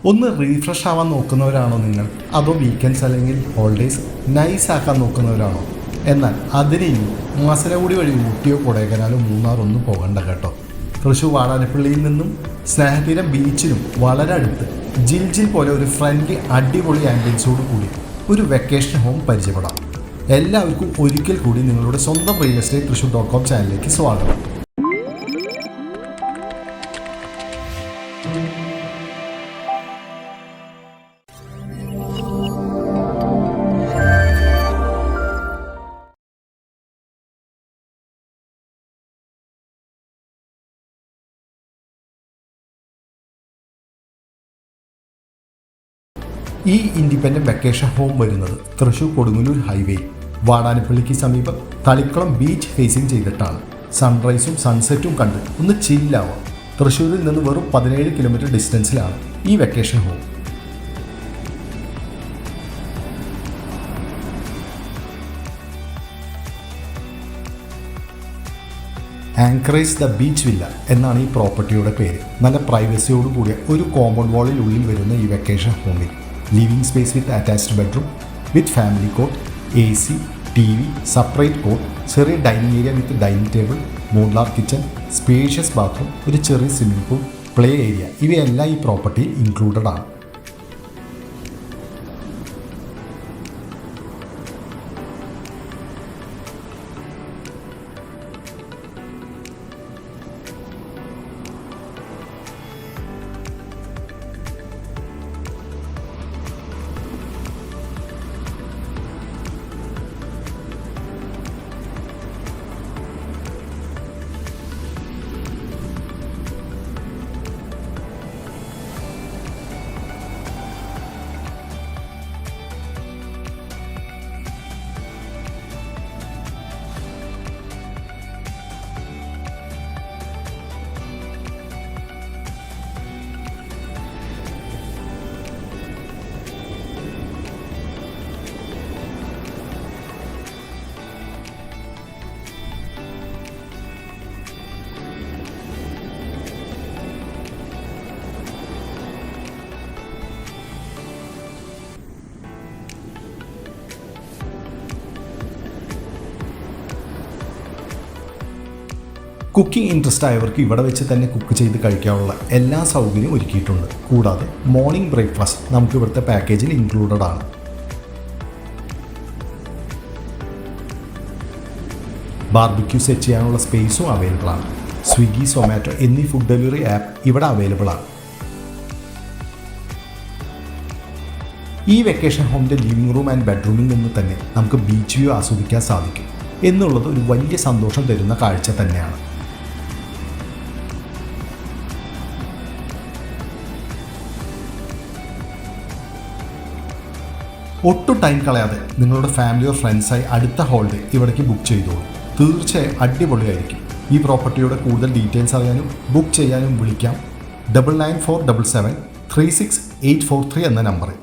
ഒന്ന് റീഫ്രഷ് ആവാൻ നോക്കുന്നവരാണോ നിങ്ങൾ? അതോ വീക്കെൻഡ്സ് അല്ലെങ്കിൽ ഹോളിഡേയ്സ് നൈസ് ആക്കാൻ നോക്കുന്നവരാണോ? എന്നാൽ അതിനെയും മസനഗുഡി വഴി ഊട്ടിയോ കൊടൈക്കനാലോ മൂന്നാറൊന്നും പോകണ്ട കേട്ടോ. തൃശ്ശൂർ വാടാനപ്പള്ളിയിൽ നിന്നും സ്നേഹതീരം ബീച്ചിനും വളരെ അടുത്ത് ജിൽ പോലെ ഒരു ഫ്രണ്ട്ലി അടിപൊളി ആംബിയൻസോട് കൂടി ഒരു വെക്കേഷൻ ഹോം പരിചയപ്പെടാം. എല്ലാവർക്കും ഒരിക്കൽ കൂടി നിങ്ങളുടെ സ്വന്തം റിയൽ എസ്റ്റേറ്റ് thrissur.com ചാനലിലേക്ക് സ്വാഗതം. ഈ ഇൻഡിപെൻഡൻറ്റ് വെക്കേഷൻ ഹോം വരുന്നത് തൃശ്ശൂർ കൊടുങ്ങല്ലൂർ ഹൈവേ വാടാനപ്പള്ളിക്ക് സമീപം തളിക്കുളം ബീച്ച് ഫേസിംഗ് ചെയ്തിട്ടാണ്. സൺറൈസും സൺസെറ്റും കണ്ട് ഒന്ന് ചില്ലാവാം. തൃശ്ശൂരിൽ നിന്ന് വെറും 17 കിലോമീറ്റർ ഡിസ്റ്റൻസിലാണ് ഈ vacation home. Anchorage the beach villa എന്നാണ് ഈ പ്രോപ്പർട്ടിയുടെ പേര്. നല്ല പ്രൈവസിയോട് കൂടിയ ഒരു കോമ്പൗണ്ട് വാളിനുള്ളിൽ വരുന്ന ഈ വെക്കേഷൻ ഹോമിൽ living space with attached bedroom with family cot, AC, TV, separate cot, ചെറിയ dining area with dining table, modular kitchen, spacious bathroom, ഒരു ചെറിയ സ്വിമ്മിംഗ് പൂൾ, പ്ലേ ഏരിയ ഇവയെല്ലാം ഈ പ്രോപ്പർട്ടിയിൽ ഇൻക്ലൂഡഡ് ആണ്. കുക്കിംഗ് ഇൻട്രസ്റ്റ് ആയവർക്ക് ഇവിടെ വെച്ച് തന്നെ കുക്ക് ചെയ്ത് കഴിക്കാനുള്ള എല്ലാ സൗകര്യവും ഒരുക്കിയിട്ടുണ്ട്. കൂടാതെ മോർണിംഗ് ബ്രേക്ക്ഫാസ്റ്റ് നമുക്ക് ഇവിടുത്തെ പാക്കേജിൽ ഇൻക്ലൂഡഡ് ആണ്. ബാർബിക്യൂ സെറ്റ് ചെയ്യാനുള്ള സ്പേസും അവൈലബിൾ ആണ്. സ്വിഗ്ഗി, സൊമാറ്റോ എന്നീ ഫുഡ് ഡെലിവറി ആപ്പ് ഇവിടെ അവൈലബിൾ ആണ്. ഈ വെക്കേഷൻ ഹോമിൻ്റെ ലിവിംഗ് റൂം ആൻഡ് ബെഡ്റൂമിൽ നിന്ന് തന്നെ നമുക്ക് ബീച്ച് വ്യൂ ആസ്വദിക്കാൻ സാധിക്കും എന്നുള്ളത് ഒരു വലിയ സന്തോഷം തരുന്ന കാഴ്ച തന്നെയാണ്. ഒട്ടും ടൈം കളയാതെ നിങ്ങളുടെ ഫാമിലിയോ ഫ്രണ്ട്സായി അടുത്ത ഹോളിഡേ ഇവിടേക്ക് ബുക്ക് ചെയ്തോളൂ. തീർച്ചയായും അടിപൊളിയായിരിക്കും. ഈ പ്രോപ്പർട്ടിയുടെ കൂടുതൽ ഡീറ്റെയിൽസ് അറിയാനും ബുക്ക് ചെയ്യാനും വിളിക്കാം 9947736843 എന്ന നമ്പറിൽ.